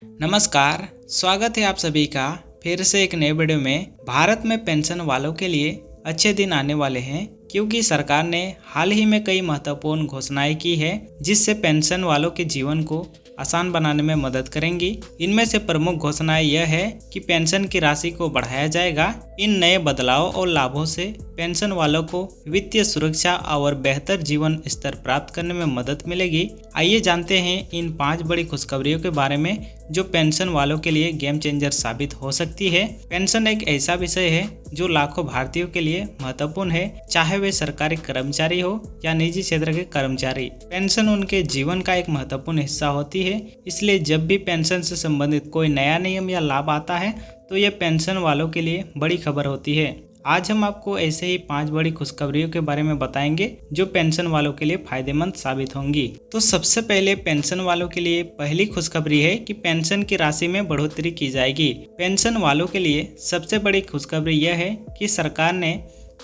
नमस्कार, स्वागत है आप सभी का फिर से एक नए वीडियो में। भारत में पेंशन वालों के लिए अच्छे दिन आने वाले हैं क्योंकि सरकार ने हाल ही में कई महत्वपूर्ण घोषणाएं की है जिससे पेंशन वालों के जीवन को आसान बनाने में मदद करेंगी। इनमें से प्रमुख घोषणाएं यह है कि पेंशन की राशि को बढ़ाया जाएगा। इन नए बदलावों और लाभों से पेंशन वालों को वित्तीय सुरक्षा और बेहतर जीवन स्तर प्राप्त करने में मदद मिलेगी। आइए जानते हैं इन 5 बड़ी खुशखबरियों के बारे में जो पेंशन वालों के लिए गेम चेंजर साबित हो सकती है। पेंशन एक ऐसा विषय है जो लाखों भारतीयों के लिए महत्वपूर्ण है, चाहे वे सरकारी कर्मचारी हो या निजी क्षेत्र के कर्मचारी। पेंशन उनके जीवन का एक महत्वपूर्ण हिस्सा होती है, इसलिए जब भी पेंशन से संबंधित कोई नया नियम या लाभ आता है तो ये पेंशन वालों के लिए बड़ी खबर होती है। आज हम आपको ऐसे ही 5 बड़ी खुशखबरियों के बारे में बताएंगे जो पेंशन वालों के लिए फायदेमंद साबित होंगी। तो सबसे पहले पेंशन वालों के लिए पहली खुशखबरी है कि पेंशन की राशि में बढ़ोतरी की जाएगी। पेंशन वालों के लिए सबसे बड़ी खुशखबरी यह है कि सरकार ने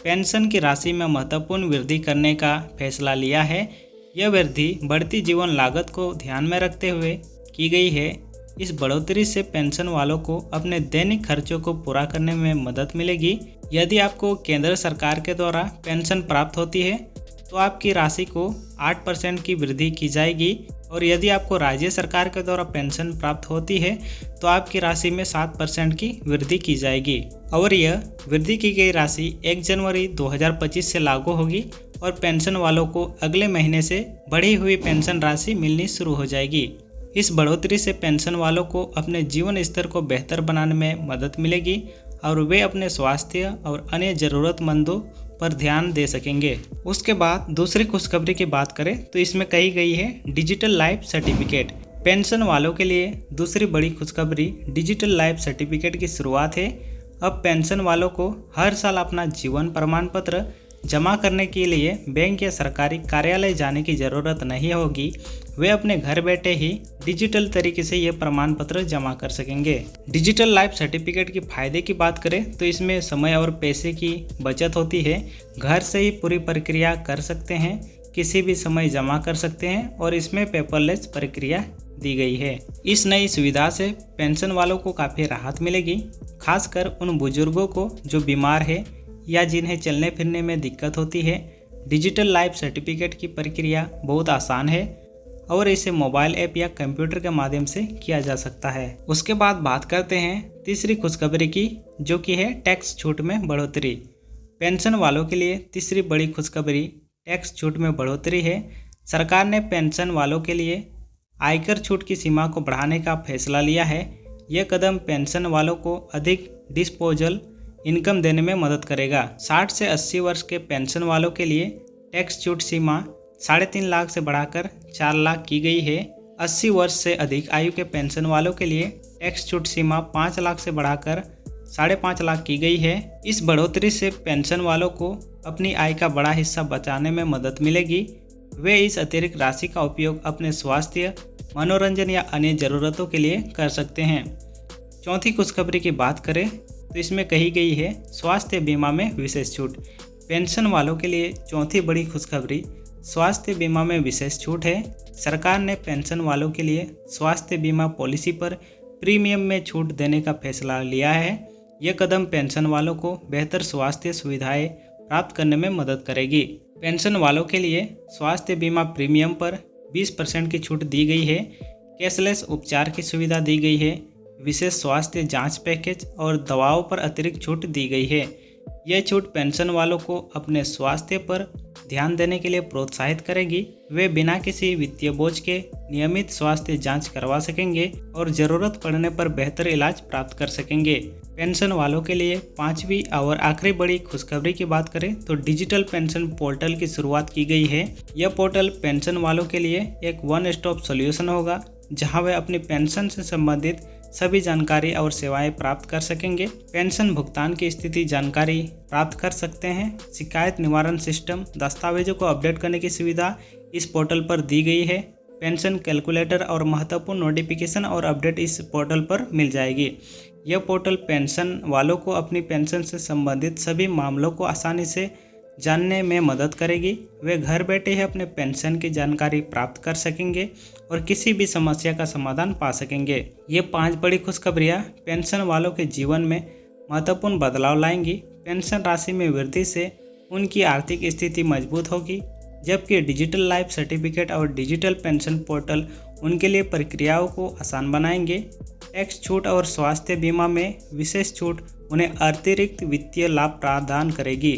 पेंशन की राशि में महत्वपूर्ण वृद्धि करने का फैसला लिया है। यह वृद्धि बढ़ती जीवन लागत को ध्यान में रखते हुए की गई है। इस बढ़ोतरी से पेंशन वालों को अपने दैनिक खर्चों को पूरा करने में मदद मिलेगी। यदि आपको केंद्र सरकार के द्वारा पेंशन प्राप्त होती है तो आपकी राशि को 8% की वृद्धि की जाएगी, और यदि आपको राज्य सरकार के द्वारा पेंशन प्राप्त होती है तो आपकी राशि में 7% की वृद्धि की जाएगी। और यह वृद्धि की गई राशि 1 जनवरी 2025 से लागू होगी और पेंशन वालों को अगले महीने से बढ़ी हुई पेंशन राशि मिलनी शुरू हो जाएगी। इस बढ़ोतरी से पेंशन वालों को अपने जीवन स्तर को बेहतर बनाने में मदद मिलेगी और वे अपने स्वास्थ्य और अन्य ज़रूरतमंदों पर ध्यान दे सकेंगे। उसके बाद दूसरी खुशखबरी की बात करें तो इसमें कही गई है डिजिटल लाइफ सर्टिफिकेट। पेंशन वालों के लिए दूसरी बड़ी खुशखबरी डिजिटल लाइफ सर्टिफिकेट की शुरुआत है। अब पेंशन वालों को हर साल अपना जीवन प्रमाण पत्र जमा करने के लिए बैंक या सरकारी कार्यालय जाने की ज़रूरत नहीं होगी। वे अपने घर बैठे ही डिजिटल तरीके से ये प्रमाण पत्र जमा कर सकेंगे। डिजिटल लाइफ सर्टिफिकेट के फायदे की बात करें तो इसमें समय और पैसे की बचत होती है। घर से ही पूरी प्रक्रिया कर सकते हैं, किसी भी समय जमा कर सकते हैं और इसमें पेपरलेस प्रक्रिया दी गई है। इस नई सुविधा से पेंशन वालों को काफ़ी राहत मिलेगी, खासकर उन बुजुर्गों को जो बीमार है या जिन्हें चलने फिरने में दिक्कत होती है। डिजिटल लाइफ सर्टिफिकेट की प्रक्रिया बहुत आसान है और इसे मोबाइल ऐप या कंप्यूटर के माध्यम से किया जा सकता है। उसके बाद बात करते हैं तीसरी खुशखबरी की, जो कि है टैक्स छूट में बढ़ोतरी। पेंशन वालों के लिए तीसरी बड़ी खुशखबरी टैक्स छूट में बढ़ोतरी है। सरकार ने पेंशन वालों के लिए आयकर छूट की सीमा को बढ़ाने का फैसला लिया है। यह कदम पेंशन वालों को अधिक डिस्पोजल इनकम देने में मदद करेगा। 60 से 80 वर्ष के पेंशन वालों के लिए टैक्स छूट सीमा 3.5 लाख से बढ़ाकर 4 लाख की गई है। 80 वर्ष से अधिक आयु के पेंशन वालों के लिए टैक्स छूट सीमा 5 लाख से बढ़ाकर 5.5 लाख की गई है। इस बढ़ोतरी से पेंशन वालों को अपनी आय का बड़ा हिस्सा बचाने में मदद मिलेगी। वे इस अतिरिक्त राशि का उपयोग अपने स्वास्थ्य, मनोरंजन या अन्य ज़रूरतों के लिए कर सकते हैं। चौथी खुशखबरी की बात करें तो इसमें कही गई है स्वास्थ्य बीमा में विशेष छूट। पेंशन वालों के लिए चौथी बड़ी खुशखबरी स्वास्थ्य बीमा में विशेष छूट है। सरकार ने पेंशन वालों के लिए स्वास्थ्य बीमा पॉलिसी पर प्रीमियम में छूट देने का फैसला लिया है। यह कदम पेंशन वालों को बेहतर स्वास्थ्य सुविधाएं प्राप्त करने में मदद करेगी। पेंशन वालों के लिए स्वास्थ्य बीमा प्रीमियम पर 20% की छूट दी गई है। कैशलेस उपचार की सुविधा दी गई है। विशेष स्वास्थ्य जांच पैकेज और दवाओं पर अतिरिक्त छूट दी गई है। यह छूट पेंशन वालों को अपने स्वास्थ्य पर ध्यान देने के लिए प्रोत्साहित करेगी। वे बिना किसी वित्तीय बोझ के नियमित स्वास्थ्य जांच करवा सकेंगे और ज़रूरत पड़ने पर बेहतर इलाज प्राप्त कर सकेंगे। पेंशन वालों के लिए पांचवी और आखिरी बड़ी खुशखबरी की बात करें तो डिजिटल पेंशन पोर्टल की शुरुआत की गई है। यह पोर्टल पेंशन वालों के लिए एक वन स्टॉप सॉल्यूशन होगा, जहां वे अपनी पेंशन से संबंधित सभी जानकारी और सेवाएं प्राप्त कर सकेंगे। पेंशन भुगतान की स्थिति जानकारी प्राप्त कर सकते हैं। शिकायत निवारण सिस्टम, दस्तावेजों को अपडेट करने की सुविधा इस पोर्टल पर दी गई है। पेंशन कैलकुलेटर और महत्वपूर्ण नोटिफिकेशन और अपडेट इस पोर्टल पर मिल जाएगी। यह पोर्टल पेंशन वालों को अपनी पेंशन से संबंधित सभी मामलों को आसानी से जानने में मदद करेगी। वे घर बैठे ही अपने पेंशन की जानकारी प्राप्त कर सकेंगे और किसी भी समस्या का समाधान पा सकेंगे। ये 5 बड़ी खुशखबरियाँ पेंशन वालों के जीवन में महत्वपूर्ण बदलाव लाएंगी। पेंशन राशि में वृद्धि से उनकी आर्थिक स्थिति मजबूत होगी, जबकि डिजिटल लाइफ सर्टिफिकेट और डिजिटल पेंशन पोर्टल उनके लिए प्रक्रियाओं को आसान बनाएंगे। टैक्स छूट और स्वास्थ्य बीमा में विशेष छूट उन्हें अतिरिक्त वित्तीय लाभ प्रदान करेगी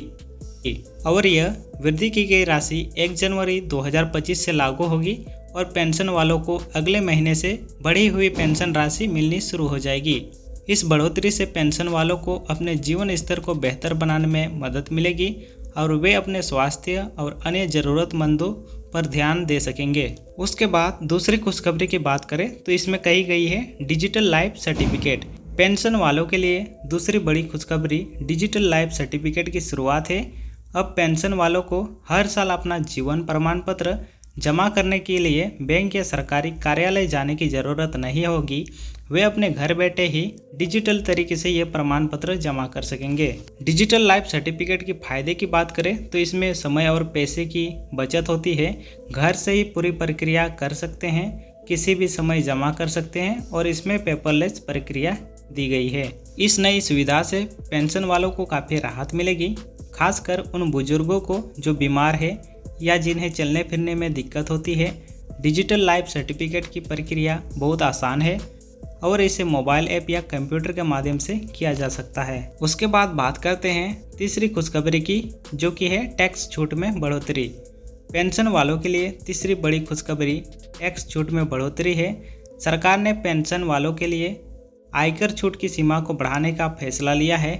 और यह वृद्धि की गई राशि 1 जनवरी 2025 से लागू होगी और पेंशन वालों को अगले महीने से बढ़ी हुई पेंशन राशि मिलनी शुरू हो जाएगी। इस बढ़ोतरी से पेंशन वालों को अपने जीवन स्तर को बेहतर बनाने में मदद मिलेगी और वे अपने स्वास्थ्य और अन्य ज़रूरतमंदों पर ध्यान दे सकेंगे। उसके बाद दूसरी खुशखबरी की बात करें तो इसमें कही गई है डिजिटल लाइफ सर्टिफिकेट। पेंशन वालों के लिए दूसरी बड़ी खुशखबरी डिजिटल लाइफ सर्टिफिकेट की शुरुआत है। अब पेंशन वालों को हर साल अपना जीवन प्रमाण पत्र जमा करने के लिए बैंक या सरकारी कार्यालय जाने की ज़रूरत नहीं होगी। वे अपने घर बैठे ही डिजिटल तरीके से ये प्रमाण पत्र जमा कर सकेंगे। डिजिटल लाइफ सर्टिफिकेट के फायदे की बात करें तो इसमें समय और पैसे की बचत होती है। घर से ही पूरी प्रक्रिया कर सकते हैं, किसी भी समय जमा कर सकते हैं और इसमें पेपरलेस प्रक्रिया दी गई है। इस नई सुविधा से पेंशन वालों को काफ़ी राहत मिलेगी, खासकर उन बुजुर्गों को जो बीमार है या जिन्हें चलने फिरने में दिक्कत होती है। डिजिटल लाइफ सर्टिफिकेट की प्रक्रिया बहुत आसान है और इसे मोबाइल ऐप या कंप्यूटर के माध्यम से किया जा सकता है। उसके बाद बात करते हैं तीसरी खुशखबरी की, जो कि है टैक्स छूट में बढ़ोतरी। पेंशन वालों के लिए तीसरी बड़ी खुशखबरी टैक्स छूट में बढ़ोतरी है। सरकार ने पेंशन वालों के लिए आयकर छूट की सीमा को बढ़ाने का फैसला लिया है।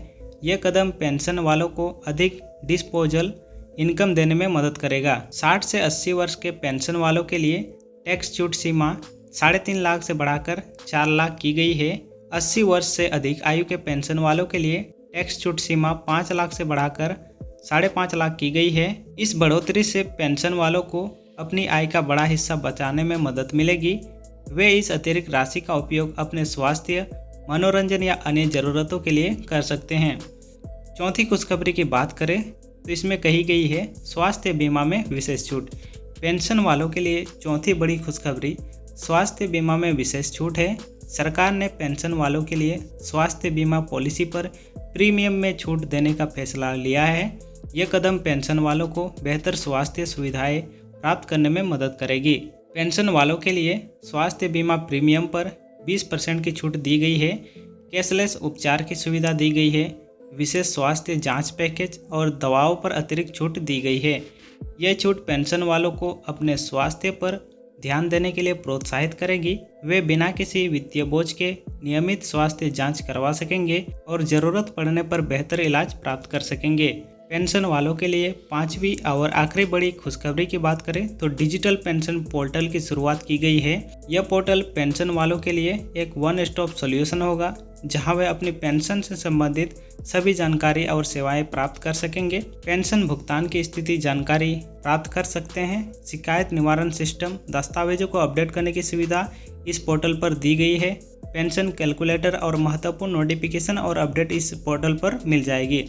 यह कदम पेंशन वालों को अधिक डिस्पोजल इनकम देने में मदद करेगा। 60 से 80 वर्ष के पेंशन वालों के लिए टैक्स छूट सीमा 3.5 लाख से बढ़ाकर 4 लाख की गई है। 80 वर्ष से अधिक आयु के पेंशन वालों के लिए टैक्स छूट सीमा 5 लाख से बढ़ाकर 5.5 लाख की गई है। इस बढ़ोतरी से पेंशन वालों को अपनी आय का बड़ा हिस्सा बचाने में मदद मिलेगी। वे इस अतिरिक्त राशि का उपयोग अपने स्वास्थ्य, मनोरंजन या अन्य ज़रूरतों के लिए कर सकते हैं। चौथी खुशखबरी की बात करें तो इसमें कही गई है स्वास्थ्य बीमा में विशेष छूट। पेंशन वालों के लिए चौथी बड़ी खुशखबरी स्वास्थ्य बीमा में विशेष छूट है। सरकार ने पेंशन वालों के लिए स्वास्थ्य बीमा पॉलिसी पर प्रीमियम में छूट देने का फैसला लिया है। यह कदम पेंशन वालों को बेहतर स्वास्थ्य सुविधाएं प्राप्त करने में मदद करेगी। पेंशन वालों के लिए स्वास्थ्य बीमा प्रीमियम पर 20% की छूट दी गई है। कैशलेस उपचार की सुविधा दी गई है। विशेष स्वास्थ्य जांच पैकेज और दवाओं पर अतिरिक्त छूट दी गई है। यह छूट पेंशन वालों को अपने स्वास्थ्य पर ध्यान देने के लिए प्रोत्साहित करेगी। वे बिना किसी वित्तीय बोझ के नियमित स्वास्थ्य जांच करवा सकेंगे और ज़रूरत पड़ने पर बेहतर इलाज प्राप्त कर सकेंगे। पेंशन वालों के लिए पांचवी और आखिरी बड़ी खुशखबरी की बात करें तो डिजिटल पेंशन पोर्टल की शुरुआत की गई है। यह पोर्टल पेंशन वालों के लिए एक वन स्टॉप सॉल्यूशन होगा, जहां वे अपनी पेंशन से संबंधित सभी जानकारी और सेवाएं प्राप्त कर सकेंगे। पेंशन भुगतान की स्थिति जानकारी प्राप्त कर सकते हैं। शिकायत निवारण सिस्टम, दस्तावेजों को अपडेट करने की सुविधा इस पोर्टल पर दी गई है। पेंशन कैलकुलेटर और महत्वपूर्ण नोटिफिकेशन और अपडेट इस पोर्टल पर मिल जाएगी।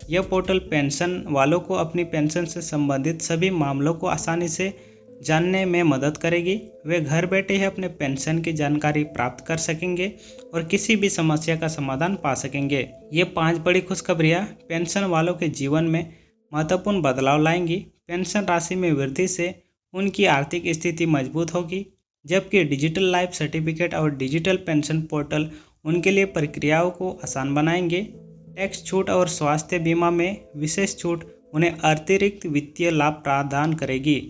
यह पोर्टल पेंशन वालों को अपनी पेंशन से संबंधित सभी मामलों को आसानी से जानने में मदद करेगी। वे घर बैठे ही अपने पेंशन की जानकारी प्राप्त कर सकेंगे और किसी भी समस्या का समाधान पा सकेंगे। ये 5 बड़ी खुशखबरियाँ पेंशन वालों के जीवन में महत्वपूर्ण बदलाव लाएंगी। पेंशन राशि में वृद्धि से उनकी आर्थिक स्थिति मजबूत होगी, जबकि डिजिटल लाइफ सर्टिफिकेट और डिजिटल पेंशन पोर्टल उनके लिए प्रक्रियाओं को आसान बनाएंगे। टैक्स छूट और स्वास्थ्य बीमा में विशेष छूट उन्हें अतिरिक्त वित्तीय लाभ प्रदान करेगी।